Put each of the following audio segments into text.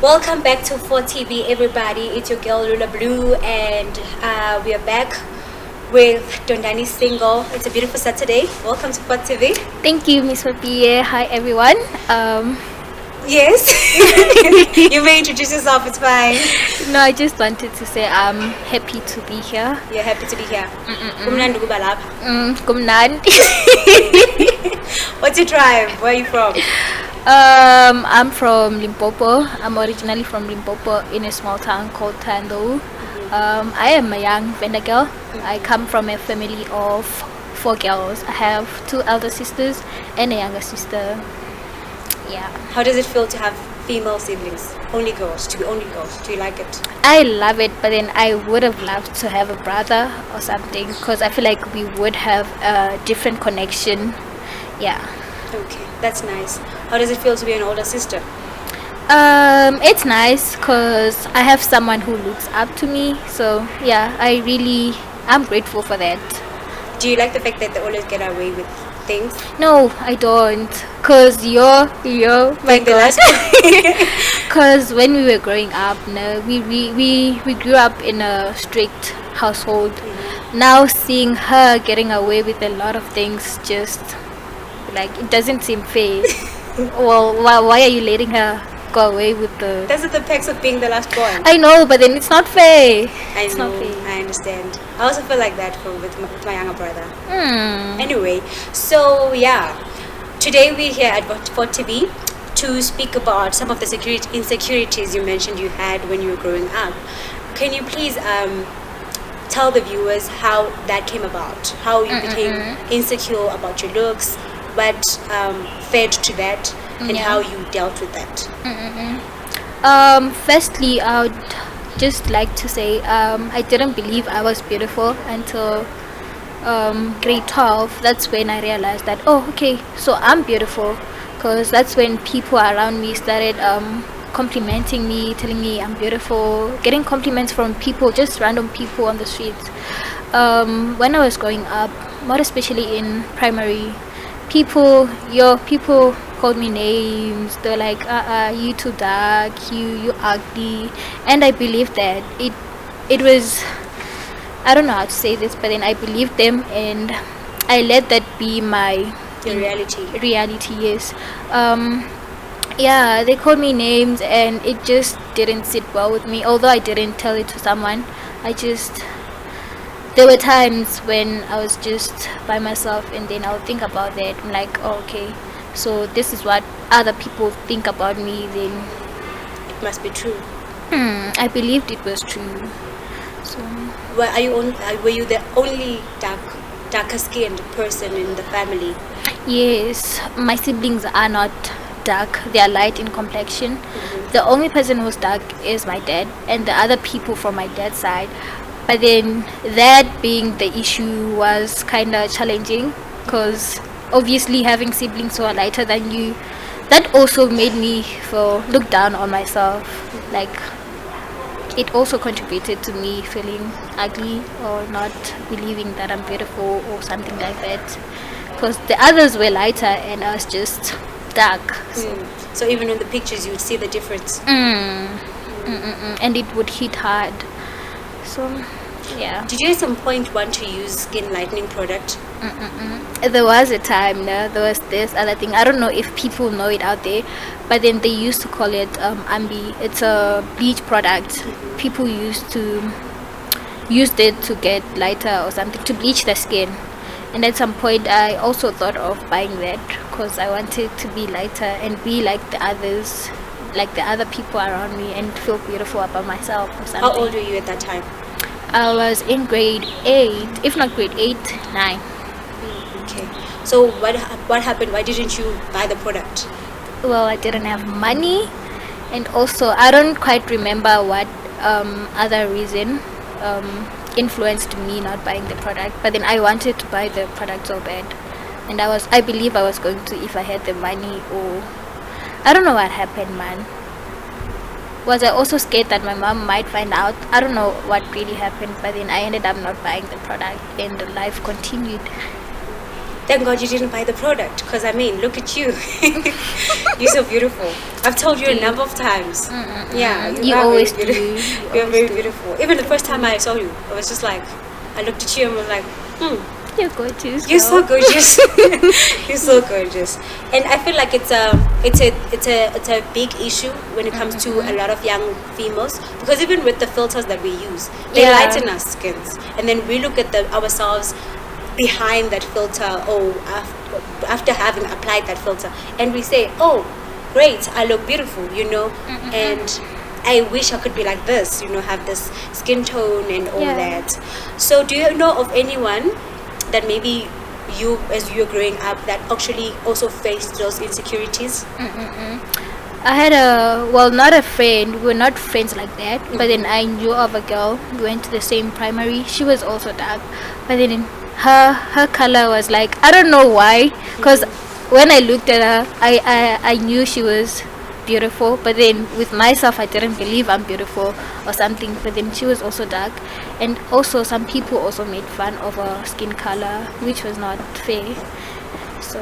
Welcome back to Fott TV, everybody. It's your girl Lula Blue, and we are back with Tondie Singo. It's a beautiful Saturday. Welcome to Fott TV. Thank you, Miss Papie. Hi, everyone. Yes, you may introduce yourself. It's fine. No, I just wanted to say I'm happy to be here. You're happy to be here. Kumnandi ukuba lapha. Kumnandi. What's your tribe? Where are you from? I'm from Limpopo. I'm originally from Limpopo in a small town called Tondie. I am a young vendor girl. I come from a family of 4 girls. I have 2 elder sisters and a younger sister. Yeah. How does it feel to have female siblings? Only girls, to be only girls. Do you like it? I love it, but then I would have loved to have a brother or something because I feel like we would have a different connection. Yeah. Okay, that's nice. How does it feel to be an older sister? It's nice because I have someone who looks up to me. So yeah, I'm grateful for that. Do you like the fact that they always get away with things? No, I don't. Cause you're my God. Cause when we were growing up, no, we grew up in a strict household. Now seeing her getting away with a lot of things, just like it doesn't seem fair. Well, why are you letting her go away with the? That's the perks of being the last born. I know, but then it's not fair. It's not fair. I understand. I also feel like that with my younger brother. Anyway, so yeah, today we're here at Fott TV to speak about some of the insecurities you mentioned you had when you were growing up. Can you please tell the viewers how that came about? How you became insecure about your looks? What fed to that, and how you dealt with that? Firstly, I would just like to say I didn't believe I was beautiful until grade 12. That's when I realized that, oh, okay, so I'm beautiful, because that's when people around me started complimenting me, telling me I'm beautiful, getting compliments from people, just random people on the streets. When I was growing up, more especially in primary, people called me names. They're like, you too dark, you ugly. And I believed that it was, I don't know how to say this, but then I believed them and I let that be my reality. Yes. Yeah, they called me names and it just didn't sit well with me, although I didn't tell it to someone. There were times when I was just by myself and then I would think about that. I'm like, oh, okay, so this is what other people think about me, then it must be true. I believed it was true. So were you the only darker skinned person in the family? Yes, my siblings are not dark, they are light in complexion. The only person who's dark is my dad and the other people from my dad's side. But then that being the issue was kind of challenging because obviously having siblings who are lighter than you, that also made me look down on myself. Like it also contributed to me feeling ugly or not believing that I'm beautiful or something like that, because the others were lighter and I was just dark. So even in the pictures you would see the difference. And it would hit hard. So, yeah. Did you at some point want to use skin lightening product? There was a time, there was this other thing. I don't know if people know it out there, but then they used to call it Ambi. It's a bleach product. People used it to get lighter or something, to bleach the skin. And at some point, I also thought of buying that because I wanted to be lighter and be like the others, like the other people around me, and feel beautiful about myself or something. How old were you at that time? I was in grade 8, if not grade 8, 9. Okay. So what happened? Why didn't you buy the product? Well, I didn't have money, and also I don't quite remember what other reason influenced me not buying the product. But then I wanted to buy the product so bad, and I believe I was going to if I had the money, or I don't know what happened, man. Was I also scared that my mom might find out? I don't know what really happened, but then I ended up not buying the product and life continued. thank God you didn't buy the product, because I mean, look at you. You're so beautiful. I've told you a number of times. Yeah, You are always very do. beautiful. You're very beautiful. Even the first time I saw you, I was just like, I looked at you and was like, You're gorgeous. you're so girl. gorgeous. You're so gorgeous. And I feel like it's a big issue when it comes to a lot of young females, because even with the filters that we use, they Yeah. lighten our skins, and then we look at ourselves behind that filter, or after having applied that filter, and we say, oh great, I look beautiful, and I wish I could be like this, have this skin tone and all Yeah. that. So do you know of anyone that maybe you, as you're growing up, that actually also faced those insecurities? I had not a friend. We were not friends like that. But then I knew of a girl. We went to the same primary. She was also dark. But then her color was like, I don't know why. Because when I looked at her, I knew she was beautiful. But then with myself, I didn't believe I'm beautiful or something. But then she was also dark. And also some people also made fun of her skin color, which was not fair. So...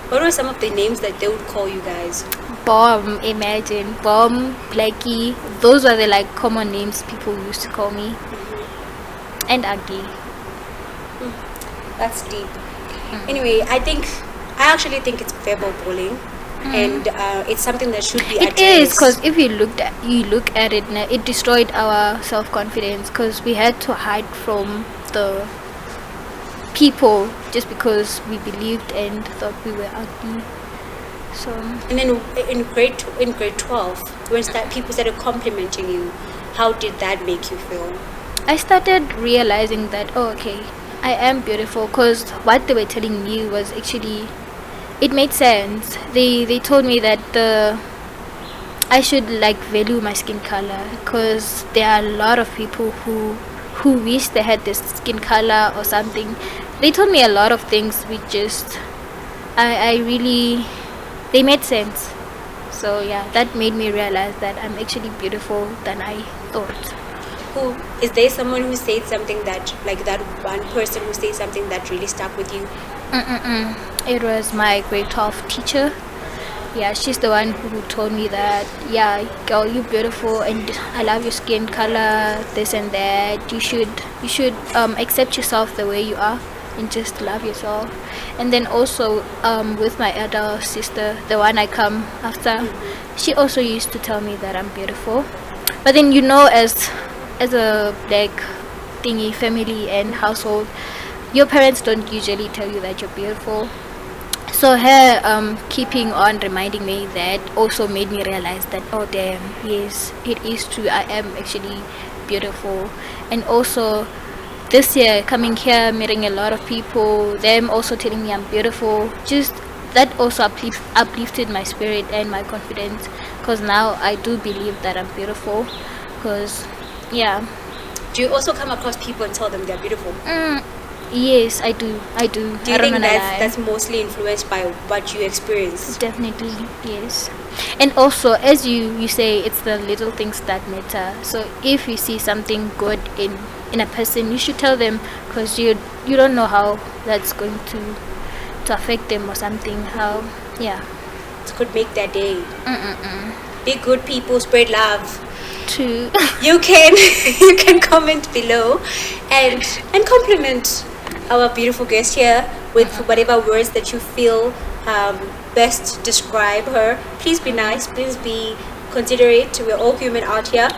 What were some of the names that they would call you guys? Bomb, imagine. Bomb, Blackie. Those were the like common names people used to call me. And ugly. That's deep. Anyway, I actually think it's verbal bullying, and it's something that should be addressed. It is, because if you look at it now, it destroyed our self-confidence, because we had to hide from the people just because we believed and thought we were ugly. So, And then in grade 12, when people started complimenting you, how did that make you feel? I started realizing that, oh, okay, I am beautiful, because what they were telling me was actually, it made sense. They told me that I should like value my skin color, because there are a lot of people who wish they had this skin color or something. They told me a lot of things which just they made sense. So yeah, that made me realize that I'm actually beautiful than I thought. Is there someone who said something that, like that one person who said something that really stuck with you? It was my grade 12 teacher. Yeah, she's the one who told me that, yeah, girl, you're beautiful and I love your skin color, this and that. You should accept yourself the way you are and just love yourself. And then also with my elder sister, the one I come after, she also used to tell me that I'm beautiful. But then as a black thingy family and household, your parents don't usually tell you that you're beautiful. So her keeping on reminding me that also made me realize that, oh damn, yes, it is true, I am actually beautiful. And also this year coming here, meeting a lot of people, them also telling me I'm beautiful, just that also uplifted my spirit and my confidence, because now I do believe that I'm beautiful. Because yeah. Do you also come across people and tell them they're beautiful? Yes, I do. Do you think that's mostly influenced by what you experience? Definitely, yes. And also, as you say, it's the little things that matter. So if you see something good in a person, you should tell them, because you don't know how that's going to affect them or something. How, yeah. It could make their day. Be good people, spread love. True. You can comment below and compliment our beautiful guest here with whatever words that you feel best describe her. Please be nice, please be considerate. We're all human out here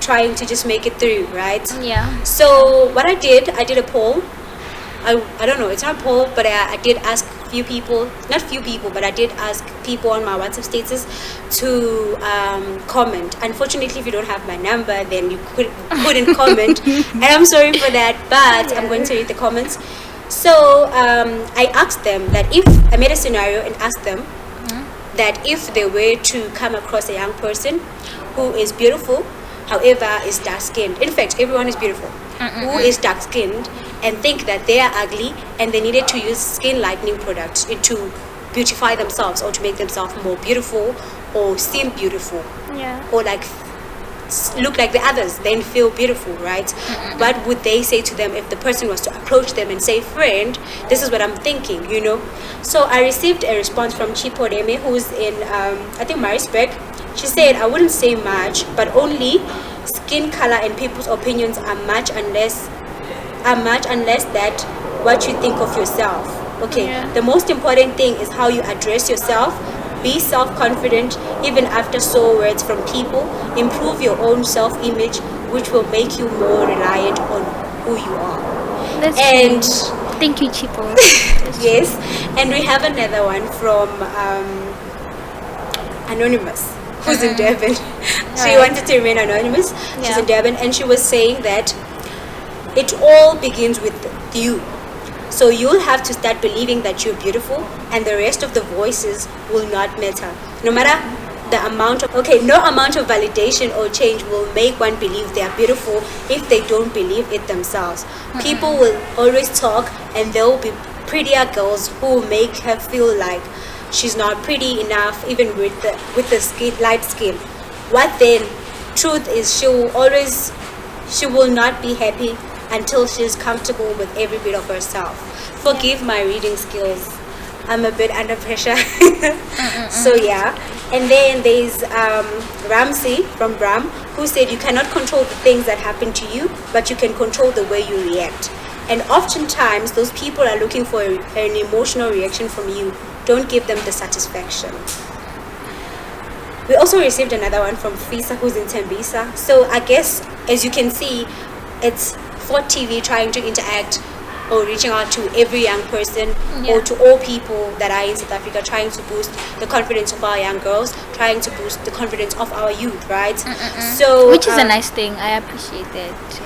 trying to just make it through, right? Yeah. So what I did a poll. I don't know, it's not a poll, but I did ask few people, not few people, but I did ask people on my WhatsApp status to comment. Unfortunately, if you don't have my number, then you couldn't comment, and I'm sorry for that, but I'm going to read the comments. So I asked them that if I made a scenario and asked them that if they were to come across a young person who is beautiful, however is dark skinned, in fact everyone is beautiful, who is dark skinned, and think that they are ugly and they needed to use skin lightening products to beautify themselves or to make themselves more beautiful or seem beautiful, Yeah. or like look like the others, then feel beautiful, right? What would they say to them if the person was to approach them and say, friend, this is what I'm thinking, you know? So I received a response from Chipodeme, who's in I think Marisburg. She said, I wouldn't say much, but only skin color and people's opinions are much unless that what you think of yourself. Okay, the most important thing is how you address yourself. Be self-confident even after sore words from people. Improve your own self-image, which will make you more reliant on who you are. Thank you, Chipo. Yes, and we have another one from Anonymous, who's in Durban. She wanted to remain anonymous. She's in Durban, and she was saying that it all begins with you. So you'll have to start believing that you're beautiful, and the rest of the voices will not matter. No matter the amount of no amount of validation or change will make one believe they are beautiful if they don't believe it themselves. People will always talk, and there will be prettier girls who will make her feel like she's not pretty enough, even with the light skin. What then? Truth is, she will not be happy until she's comfortable with every bit of herself. Forgive my reading skills. I'm a bit under pressure. So yeah. And then there's Ramsey from Bram, who said you cannot control the things that happen to you, but you can control the way you react. And oftentimes those people are looking for an emotional reaction from you. Don't give them the satisfaction. We also received another one from Fisa, who's in Tembisa. So I guess, as you can see, it's Fott TV trying to interact or reaching out to every young person or to all people that are in South Africa, trying to boost the confidence of our young girls, trying to boost the confidence of our youth, right? So, which is a nice thing. I appreciate that.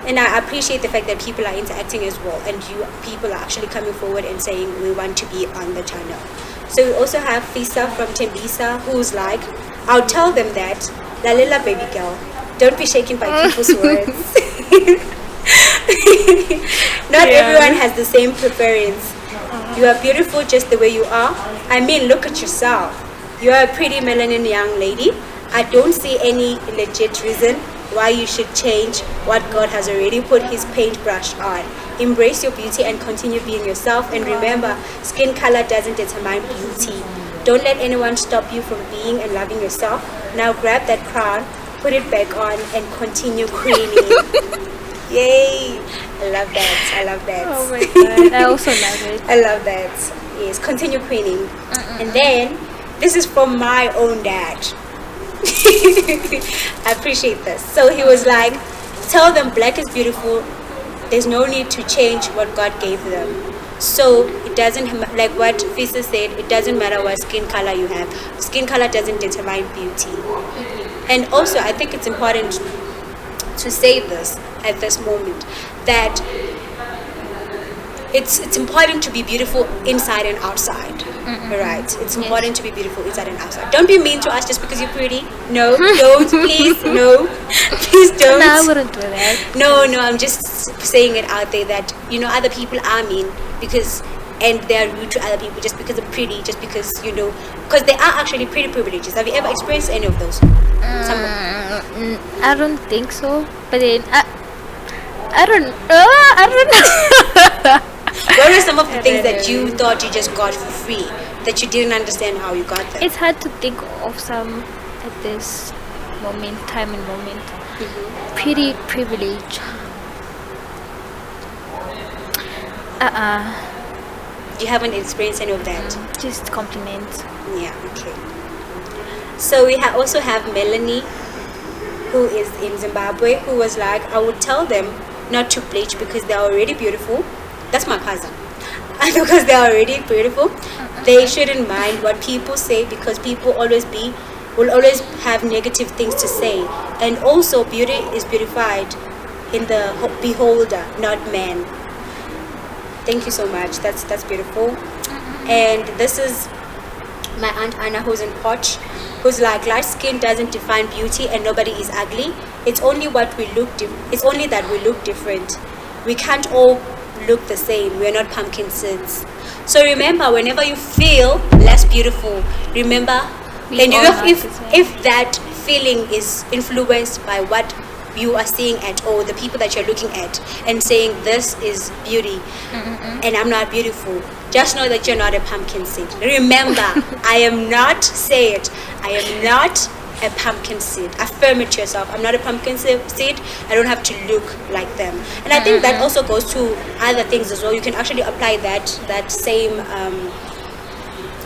And I appreciate the fact that people are interacting as well, and people are actually coming forward and saying we want to be on the channel. So we also have Fisa from Tembisa, who's like, I'll tell them that, Lalila baby girl, don't be shaken by people's words. Not everyone has the same preference. You are beautiful just the way you are. I mean, look at yourself. You are a pretty melanin young lady. I don't see any legit reason why you should change what God has already put his paintbrush on. Embrace your beauty and continue being yourself. And remember, skin color doesn't determine beauty. Don't let anyone stop you from being and loving yourself. Now grab that crown, put it back on, and continue queening. Yay! I love that. Oh my god, I also love it. I love that. Yes, continue queening. And then, this is from my own dad. I appreciate this. So he was like, tell them black is beautiful. There's no need to change what God gave them. So it doesn't, like what Fisa said, it doesn't matter what skin color you have. Skin color doesn't determine beauty. And also, I think it's important to say this at this moment, that it's important to be beautiful inside and outside. Right? It's important to be beautiful inside and outside. Don't be mean to us just because you're pretty. No, don't, please, no. Please don't. No, I wouldn't do that. No, I'm just saying it out there that, other people are mean and they're rude to other people just because they're pretty, just because, because they are actually pretty privileges. Have you ever experienced any of those? I don't think so. But then, I don't know. What are some of the things that you thought you just got for free, that you didn't understand how you got them? It's hard to think of some at this time and moment. Pretty privilege. You haven't experienced any of that? Just compliments. Yeah, okay. So we also have Melanie, who is in Zimbabwe, who was like, I would tell them not to bleach because they're already beautiful. That's my cousin. Because they're already beautiful, they shouldn't mind what people say, because people will always have negative things to say. And also, beauty is beautified in the beholder, not man. Thank you so much. That's beautiful. And this is my Aunt Anna, who's in Poch, who's like, light skin doesn't define beauty and nobody is ugly. It's only that we look different. We can't all look the same. We're not pumpkin seeds. So remember, whenever you feel less beautiful, remember, if that feeling is influenced by what you are seeing at, or the people that you're looking at, and saying this is beauty and I'm not beautiful, just know that you're not a pumpkin seed. Remember, I am not, say it, I am not a pumpkin seed. Affirm it to yourself. I'm not a pumpkin seed. I don't have to look like them. And I think that also goes to other things as well. You can actually apply that same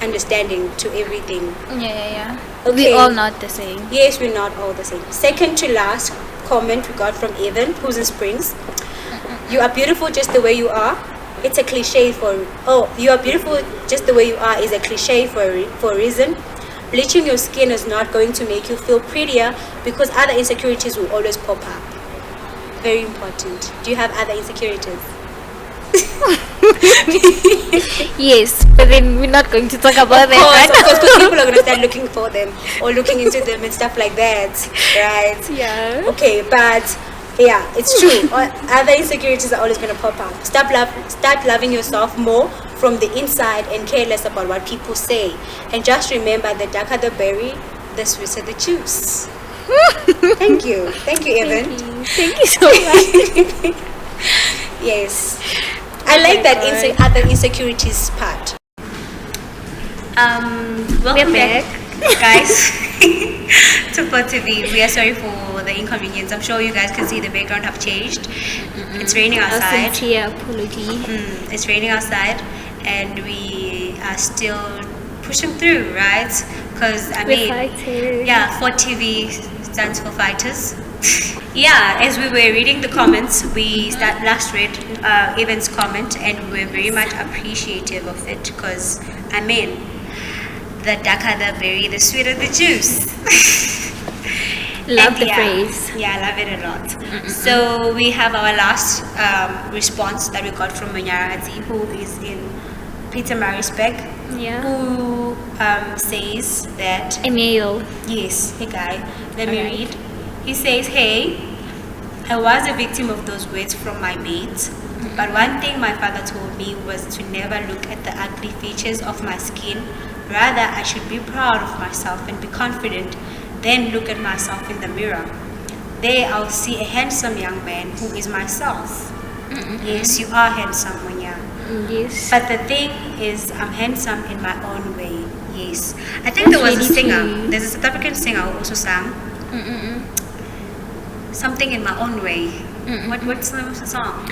understanding to everything. Yeah. Okay. We all not the same. Yes, we're not all the same. Second to last comment we got from Evan, who's in Springs. You are beautiful just the way you are. It's a cliche you are beautiful just the way you are is a cliche for a reason. Bleaching your skin is not going to make you feel prettier, because other insecurities will always pop up. Very important. Do you have other insecurities? Yes, but then we're not going to talk about that. Of course, because people are going to start looking for them or looking into them and stuff like that, right? Yeah. Okay, but yeah, it's true. Other insecurities are always going to pop up. Start loving yourself more from the inside and care less about what people say. And just remember, the darker the berry, the sweeter the juice. Thank you, Evan. Thank you so much. Yes, I like that other insecurities part. Welcome back, guys, to Fott TV. We are sorry for the inconvenience. I'm sure you guys can see the background have changed. It's raining outside. A sincere apology. It's raining outside, and we are still pushing through, right? Because We're fighters. yeah, Fott TV stands for fighters. Yeah, as we were reading the comments, we last read Evan's comment, and we're very much appreciative of it, because the darker the berry, the sweeter the juice. Love the phrase. Yeah, I love it a lot. So we have our last response that we got from Manyarazi, who is in Peter Marisbeck, who says that Emil. yes, hey guy, let me read. He says, hey, I was a victim of those words from my mates, but one thing my father told me was to never look at the ugly features of my skin. Rather, I should be proud of myself and be confident, then look at myself in the mirror. There I'll see a handsome young man who is myself. Yes, you are handsome, Munya. Yes. But the thing is, I'm handsome in my own way. Yes. I think there was a singer. There's a South African singer who also sang something in my own way. What's the name of the song?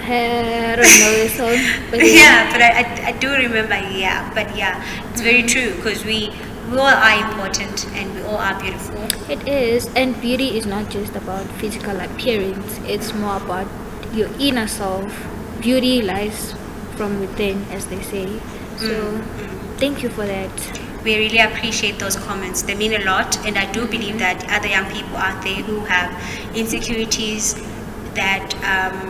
I don't know the song. But yeah, but I do remember. Yeah, but yeah, it's very true, because we all are important and we all are beautiful. It is, and beauty is not just about physical appearance. It's more about your inner self. Beauty lies from within, as they say. So thank you for that. We really appreciate those comments. They mean a lot, and I do believe that other young people out there who have insecurities, that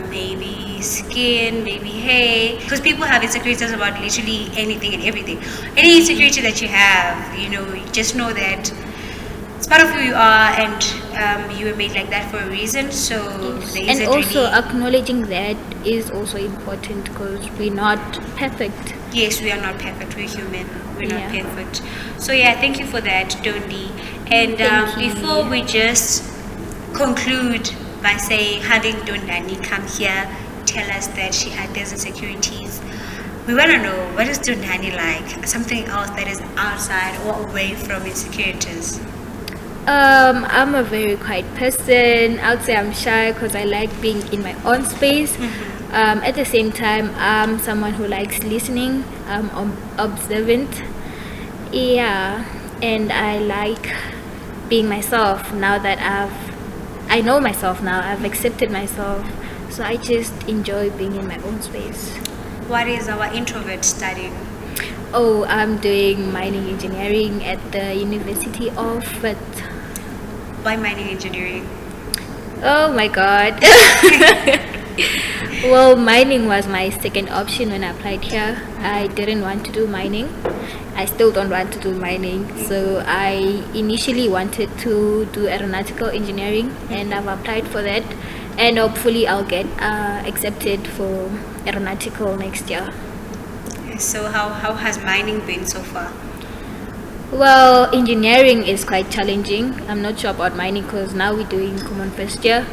maybe skin, maybe hair, because people have insecurities about literally anything and everything. Any insecurity that you have, you just know that it's part of who you are, and you were made like that for a reason. So there and isn't also really... acknowledging that is also important, because we're not perfect. Yes, we are not perfect. We're human. We're not perfect. So yeah, thank you for that, Tondie. And before we just conclude by saying, having Tondie come here, tell us that she had those insecurities, we want to know, what is Tondie like? Something else that is outside or away from insecurities. I'm a very quiet person. I would say I'm shy because I like being in my own space. At the same time, I'm someone who likes listening. I'm observant. Yeah, and I like being myself now that I know myself now. I've accepted myself. So I just enjoy being in my own space. What is our introvert studying? Oh, I'm doing mining engineering at the University of Fott. Why mining engineering? Oh my god. Well, mining was my second option when I applied here. I didn't want to do mining. I still don't want to do mining. So I initially wanted to do aeronautical engineering, and I've applied for that. And hopefully I'll get accepted for aeronautical next year. So how has mining been so far? Well, engineering is quite challenging. I'm not sure about mining because now we're doing common first year.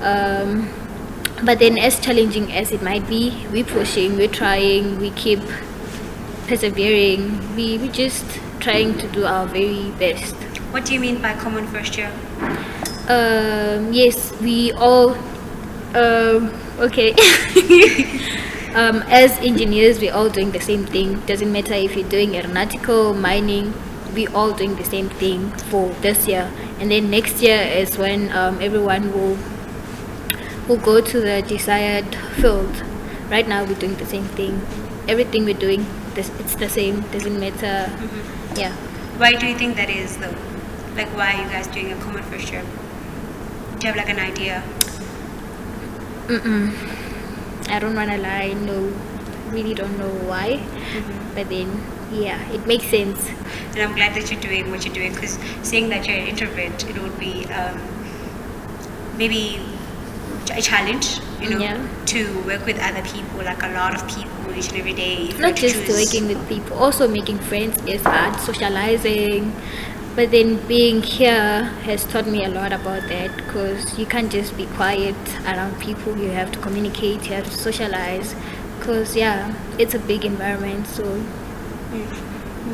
Um, but then, as challenging as it might be, we're pushing, we're trying, we keep persevering. We just trying to do our very best. What do you mean by common first year? Yes, we all. Okay. As engineers, we're all doing the same thing. Doesn't matter if you're doing aeronautical, mining. We all doing the same thing for this year, and then next year is when everyone will go to the desired field. Right now, we're doing the same thing. Everything we're doing, it's the same. Doesn't matter. Yeah. Why do you think that is, though? Like, why are you guys doing a common first year? Do you have like an idea? I don't wanna lie. No, really don't know why. But then, yeah, it makes sense. And I'm glad that you're doing what you're doing, because saying that you're an introvert, it would be maybe a challenge, to work with other people, like a lot of people each and every day. Not just working with people, also making friends is hard, socializing. But then being here has taught me a lot about that, because you can't just be quiet around people. You have to communicate, you have to socialize, because it's a big environment. So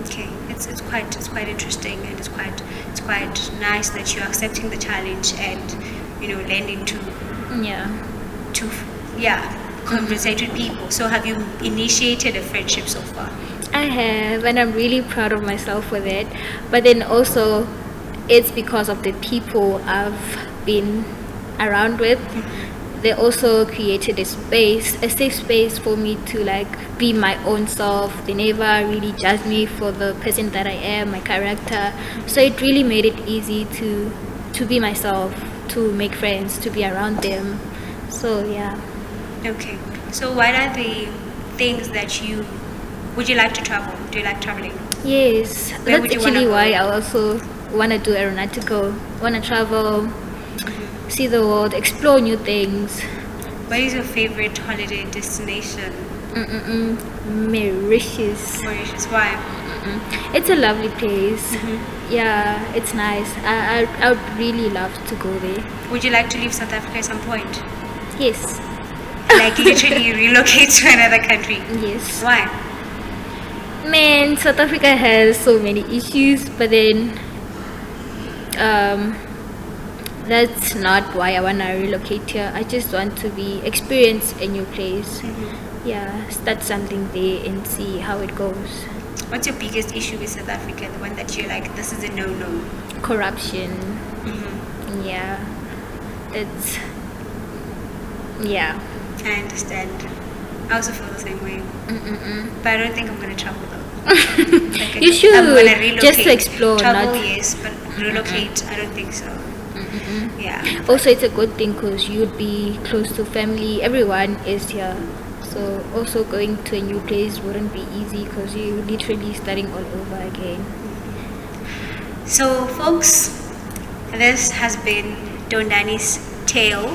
okay, it's quite interesting, and it's quite nice that you're accepting the challenge and learning to conversate with people. So have you initiated a friendship so far? I have, and I'm really proud of myself for that. But then also, it's because of the people I've been around with. They also created a safe space for me to be my own self. They never really judged me for the person that I am, my character. So it really made it easy to be myself, to make friends, to be around them. So yeah. Okay. So what are the things that would you like to travel? Do you like traveling? Yes. Where That's would you actually wanna why go? I also want to do aeronautical. Want to travel, see the world, explore new things. What is your favorite holiday destination? Mauritius. Mauritius. Why? It's a lovely place. Yeah, it's nice. I would really love to go there. Would you like to leave South Africa at some point? Yes. Like literally relocate to another country? Yes. Why? Man, South Africa has so many issues, but then that's not why I wanna relocate here. I just want to experience a new place. Yeah, start something there and see how it goes. What's your biggest issue with South Africa? The one that you're like, this is a no-no? Corruption. Yeah, that's I understand. I also feel the same way. But I don't think I'm gonna travel though. You should. I'm gonna relocate. Just to explore. Travel, not yes, but relocate, I don't think so. Yeah. Also, it's a good thing because you'd be close to family. Everyone is here. So also going to a new place wouldn't be easy because you're literally starting all over again. So folks, this has been Tondie's tale,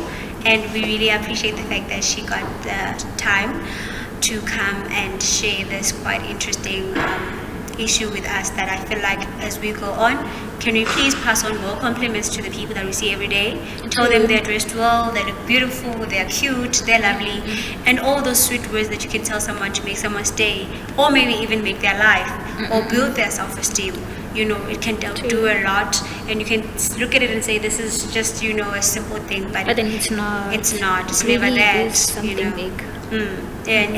and we really appreciate the fact that she got the time to come and share this quite interesting issue with us, that I feel like as we go on, can we please pass on more compliments to the people that we see every day? Tell them they're dressed well, they look beautiful, they're cute, they're lovely, and all those sweet words that you can tell someone to make someone stay, or maybe even make their life, or build their self-esteem. It can do a lot, and you can look at it and say this is just a simple thing, but then it's not. It's not. It's really never that. is something big. And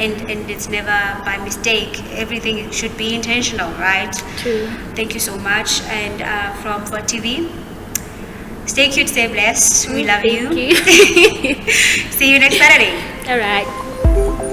it's never by mistake. Everything should be intentional, right? True. Thank you so much. And from Fott TV, stay cute, stay blessed. We love Thank you. See you next Saturday. All right.